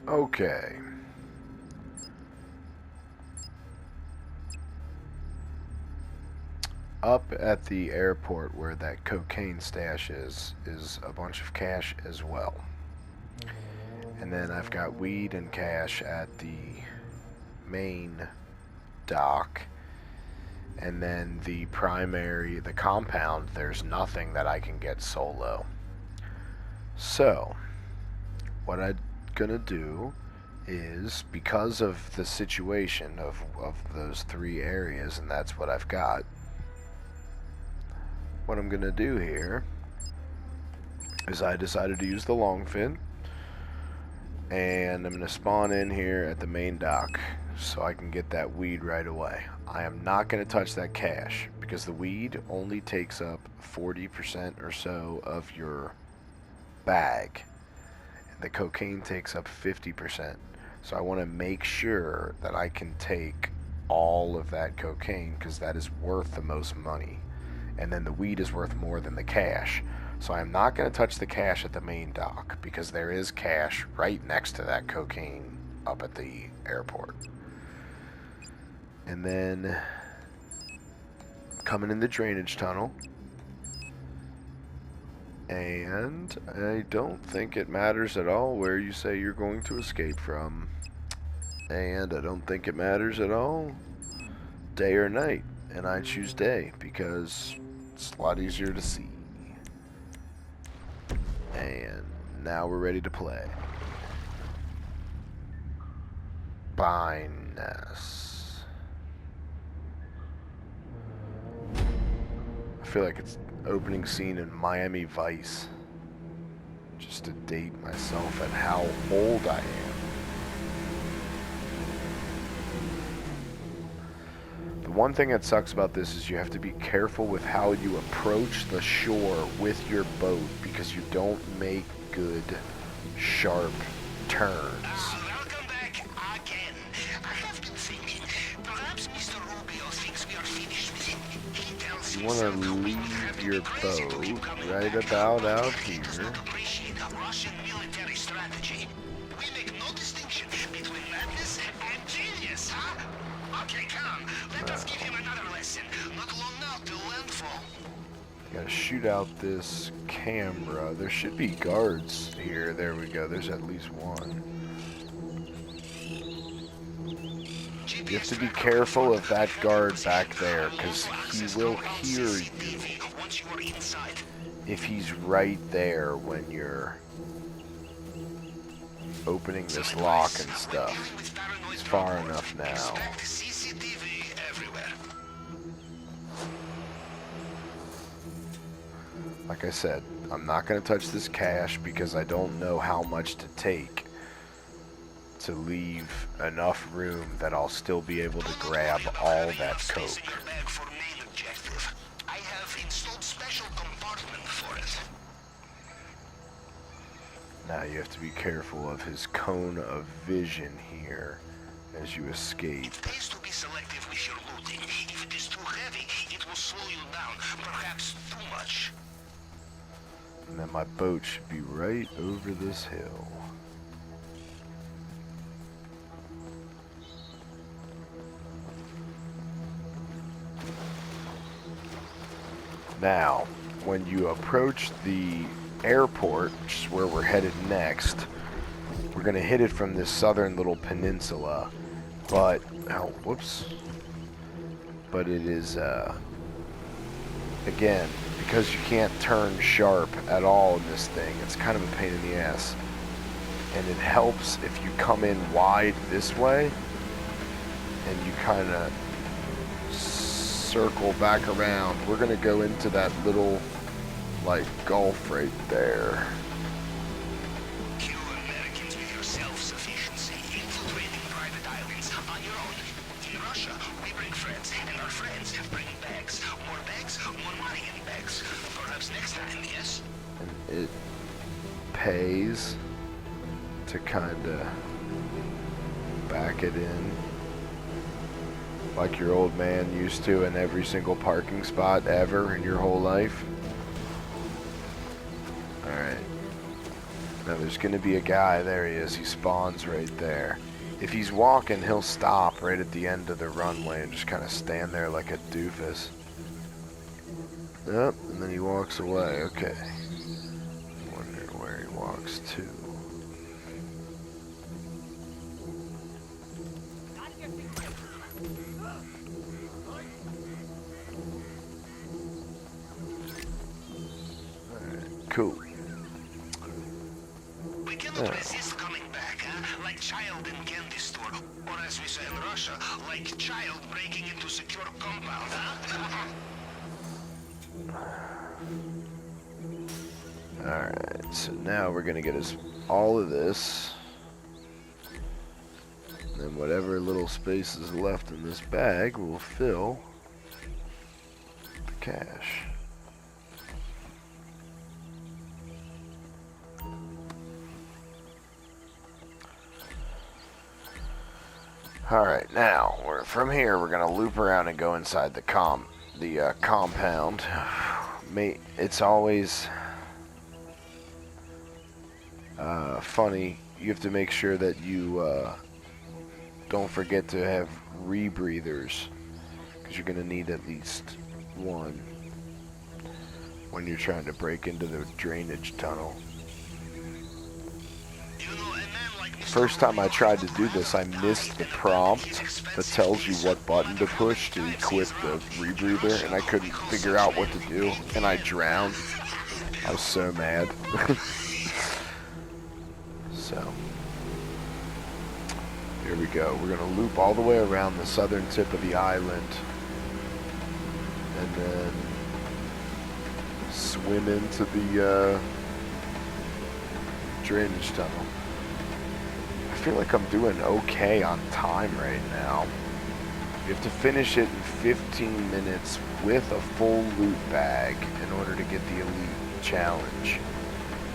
Okay. Up at the airport where that cocaine stash is a bunch of cash as well. And then I've got weed and cash at the main dock. And then the compound, there's nothing that I can get solo. So, what I'm gonna do is, because of the situation of those three areas, and that's what I've got, what I'm gonna do here is I decided to use the longfin, and I'm gonna spawn in here at the main dock so I can get that weed right away. I am not gonna touch that cash because the weed only takes up 40% or so of your bag, and the cocaine takes up 50%. So I want to make sure that I can take all of that cocaine because that is worth the most money, and then the weed is worth more than the cash. So I'm not going to touch the cash at the main dock because there is cash right next to that cocaine up at the airport. And then coming in the drainage tunnel, and I don't think it matters at all where you say you're going to escape from. And I don't think it matters at all day or night. And I choose day because it's a lot easier to see. And now we're ready to play. Biness. I feel like it's opening scene in Miami Vice. Just to date myself at how old I am. The one thing that sucks about this is you have to be careful with how you approach the shore with your boat because you don't make good, sharp turns. Welcome back again. I have been thinking, perhaps Mr. Rubio thinks we are finished with him. He tells You want to leave your boat right about out here. Russian military strategy. We make no distinction between madness and genius, huh? Okay, come. Let us give him another lesson. Not long now till landfall. Gotta shoot out this camera. There should be guards here. There we go. There's at least one. You have to be careful of that guard back there because he will hear you if he's right there when you're opening this lock and stuff. He's far enough now. Like I said, I'm not going to touch this cash because I don't know how much to take to leave enough room that I'll still be able to grab all that coke. I have installed special compartment for it. Now you have to be careful of his cone of vision here as you escape. It pays to be selective with your looting. If it is too heavy, it will slow you down, perhaps too much. And then my boat should be right over this hill. Now, when you approach the airport, which is where we're headed next, we're going to hit it from this southern little peninsula. But, oh, whoops. But it is, again, because you can't turn sharp at all in this thing, it's kind of a pain in the ass. And it helps if you come in wide this way, and you kind of circle back around. We're going to go into that little, like, gulf right there. You Americans with your self-sufficiency, infiltrating private islands on your own. In Russia, we bring friends, and our friends bring bags. More money in bags. Perhaps next time, yes? And it pays to kind of back it in like your old man used to in every single parking spot ever in your whole life. Alright. Now there's going to be a guy. There he is. He spawns right there. If he's walking, he'll stop right at the end of the runway and just kind of stand there like a doofus. Yep, and then he walks away. Okay. Wonder where he walks to. Alright, cool. We cannot resist coming back, huh? Like child in candy store. Or as we say in Russia, like child breaking into secure compound, huh? Alright, so now we're gonna get us all of this. And then whatever little space is left in this bag will fill the cash. Alright, now, from here we're gonna loop around and go inside the compound. It's always funny. You have to make sure that you don't forget to have rebreathers, because you're gonna need at least one when you're trying to break into the drainage tunnel. First time I tried to do this, I missed the prompt that tells you what button to push to equip the rebreather, and I couldn't figure out what to do, and I drowned. I was so mad. So, here we go. We're going to loop all the way around the southern tip of the island, and then swim into the drainage tunnel. I feel like I'm doing okay on time right now. You have to finish it in 15 minutes with a full loot bag in order to get the elite challenge.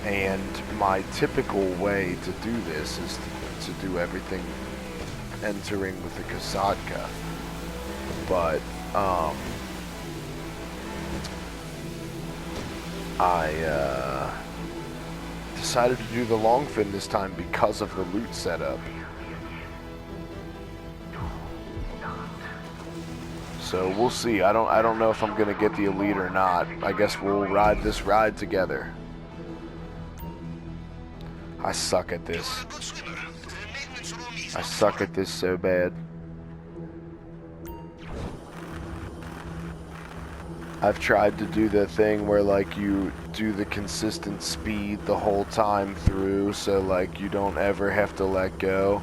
And my typical way to do this is to do everything entering with the Kasatka. But I decided to do the longfin this time because of the loot setup. So we'll see. I don't know if I'm gonna get the elite or not. I guess we'll ride this ride together. I suck at this. I suck at this so bad. I've tried to do the thing where like you do the consistent speed the whole time through, so like you don't ever have to let go,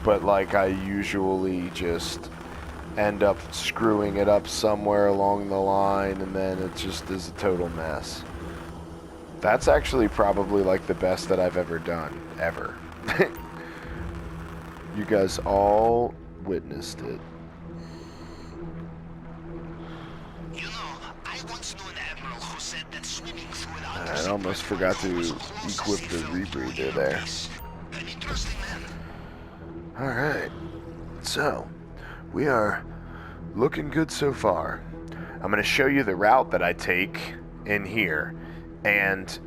but like I usually just end up screwing it up somewhere along the line, and then it just is a total mess. That's actually probably like the best that I've ever done, ever. You guys all witnessed it. I almost forgot to equip the rebreather there. Alright, so we are looking good so far. I'm going to show you the route that I take in here, and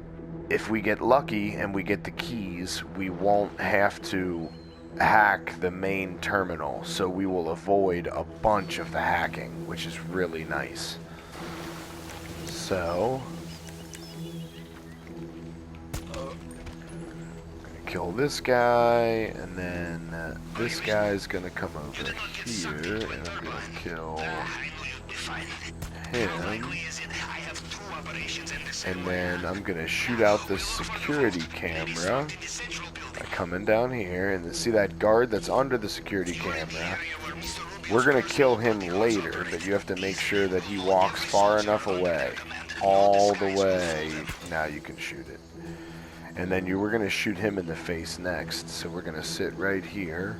if we get lucky and we get the keys, we won't have to hack the main terminal, so we will avoid a bunch of the hacking, which is really nice. So kill this guy, and then this guy's gonna come over here, and I'm gonna kill him, and then I'm gonna shoot out this security camera by coming down here, and then see that guard that's under the security camera. We're gonna kill him later, but you have to make sure that he walks far enough away, all the way. Now you can shoot it. And then we're going to shoot him in the face next. So we're going to sit right here,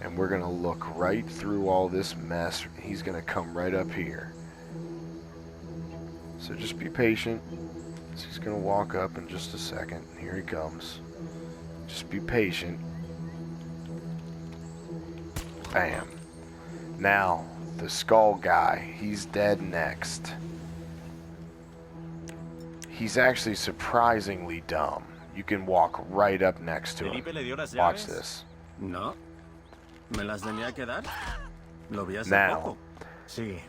and we're going to look right through all this mess. He's going to come right up here. So just be patient. He's going to walk up in just a second. Here he comes. Just be patient. Bam. Now, the skull guy. He's dead next. He's actually surprisingly dumb. You can walk right up next to him. ¿Felipe le dio las Watch llaves? this. No. ¿Me las tenía que dar? Lo vi hace Now. poco. Sí.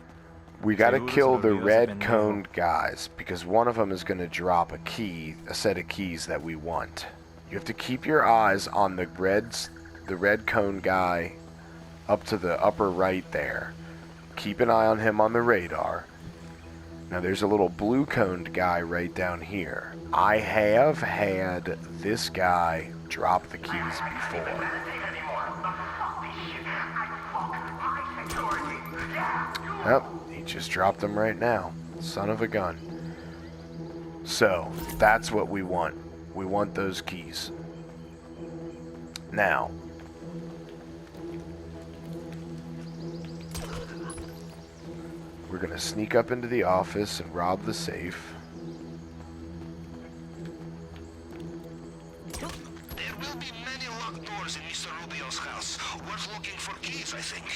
We gotta Seguro kill se the lo olvidó ese red pendejo. coned guys, because one of them is gonna drop a key, a set of keys that we want. You have to keep your eyes on the red cone guy up to the upper right there. Keep an eye on him on the radar. Now there's a little blue coned guy right down here. I have had this guy drop the keys before. Yep, he just dropped them right now. Son of a gun. So, that's what we want. We want those keys. Now, we're going to sneak up into the office and rob the safe. There will be many locked doors in Mr. Rubio's house. Worth looking for keys, I think.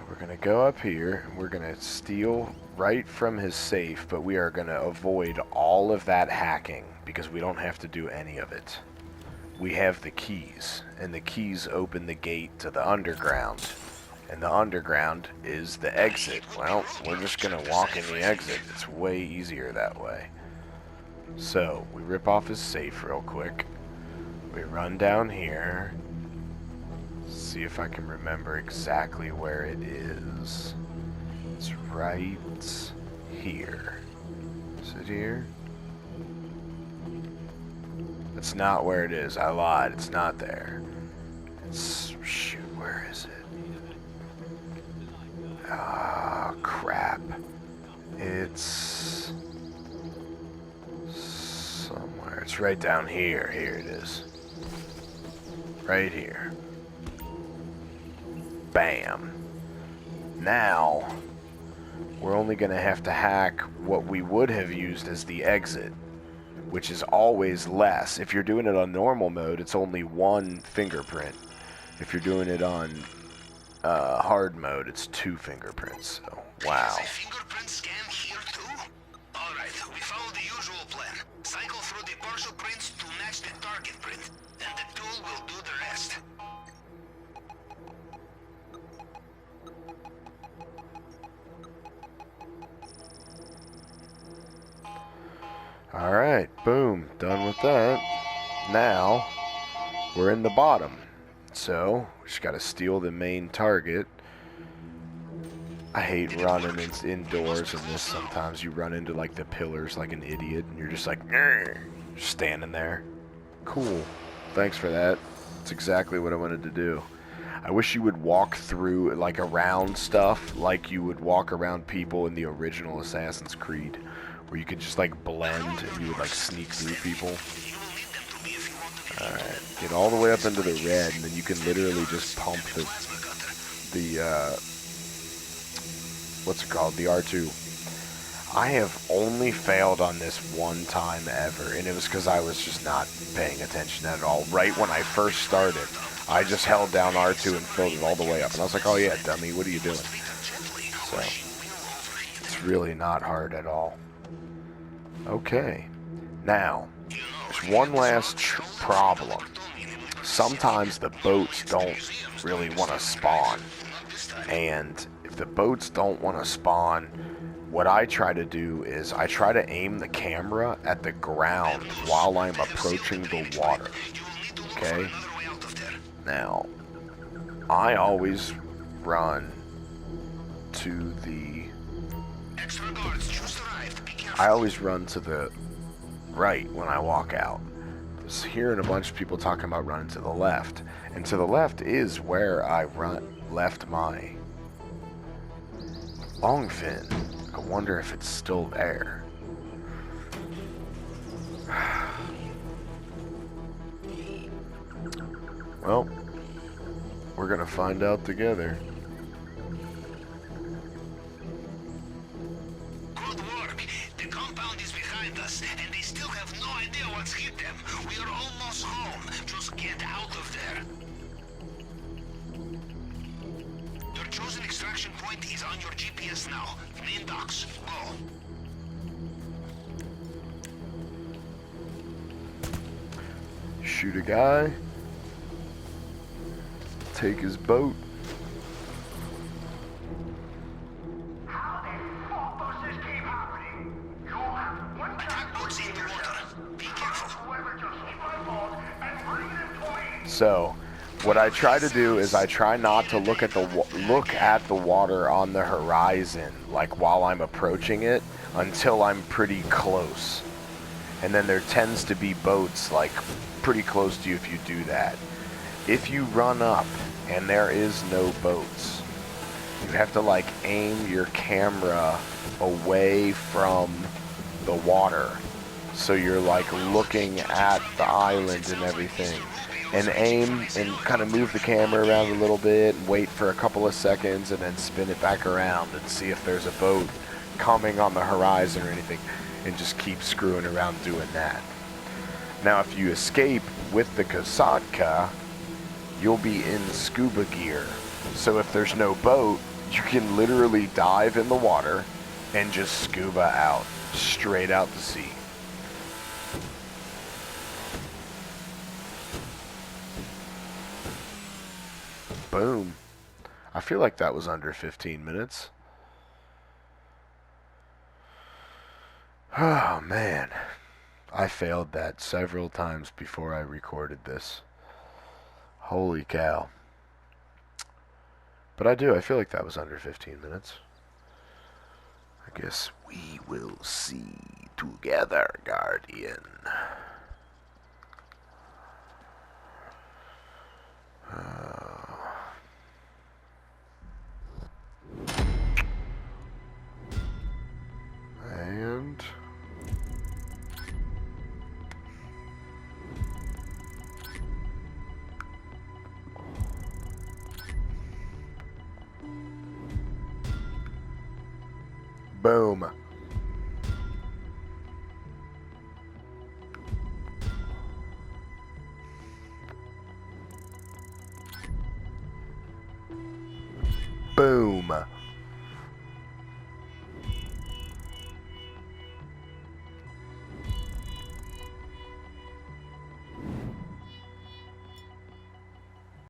We're going to go up here, and we're going to steal right from his safe, but we are going to avoid all of that hacking, because we don't have to do any of it. We have the keys, and the keys open the gate to the underground, and the underground is the exit. Well, we're just going to walk in the exit. It's way easier that way. So, we rip off his safe real quick. We run down here. See if I can remember exactly where it is. It's right here. Is it here? It's not where it is. I lied. It's not there. It's... shoot, where is it? Ah, crap. It's... somewhere. It's right down here. Here it is. Right here. Bam. Now, we're only going to have to hack what we would have used as the exit, which is always less. If you're doing it on normal mode, it's only one fingerprint. If you're doing it on hard mode, it's 2 fingerprints. So, wow. There's a fingerprint scan here too? Alright, we follow the usual plan. Cycle through the partial prints to match the target print, and the tool will do the rest. Alright, boom, done with that. Now, we're in the bottom. So, we just gotta steal the main target. I hate running indoors in this sometimes. You run into like the pillars like an idiot and you're just like, just standing there. Cool. Thanks for that. That's exactly what I wanted to do. I wish you would walk through, like, around stuff like you would walk around people in the original Assassin's Creed, where you could just, like, blend and you would, like, sneak through people. Alright, get all the way up into the red, and then you can literally just pump the what's it called? The R2. I have only failed on this one time ever, and it was because I was just not paying attention at all. Right when I first started, I just held down R2 and filled it all the way up. And I was like, oh yeah, dummy, what are you doing? So, it's really not hard at all. Okay. Now, there's one last problem. Sometimes the boats don't really want to spawn. And if the boats don't want to spawn, what I try to do is I try to aim the camera at the ground while I'm approaching the water. Okay? Now, I always run to the... I always run to the right when I walk out. I was hearing a bunch of people talking about running to the left. And to the left is where I left my longfin. I wonder if it's still there. Well, we're gonna find out together. Good work. The compound is behind us, and they still have no idea what's hit them. We are almost home. Just get out of there. Your chosen extraction point is on your GPS now. Main docks. Go. Shoot a guy. Take his boat. How the fuck does this keep happening? You have one Attack boats in the water. Be careful. whoever just hit my boat and bring them to me. So, what I try to do is I try not to look at the water on the horizon, like while I'm approaching it, until I'm pretty close. And then there tends to be boats like pretty close to you if you do that. If you run up and there is no boats, you have to like aim your camera away from the water, so you're like looking at the island and everything, and aim and kind of move the camera around a little bit and wait for a couple of seconds and then spin it back around and see if there's a boat coming on the horizon or anything, and just keep screwing around doing that. Now if you escape with the Kasatka, you'll be in scuba gear, so if there's no boat, you can literally dive in the water and just scuba out, straight out to sea. Boom. I feel like that was under 15 minutes. Oh man, I failed that several times before I recorded this. Holy cow. But I feel like that was under 15 minutes. I guess we will see together, Guardian. And boom. Boom.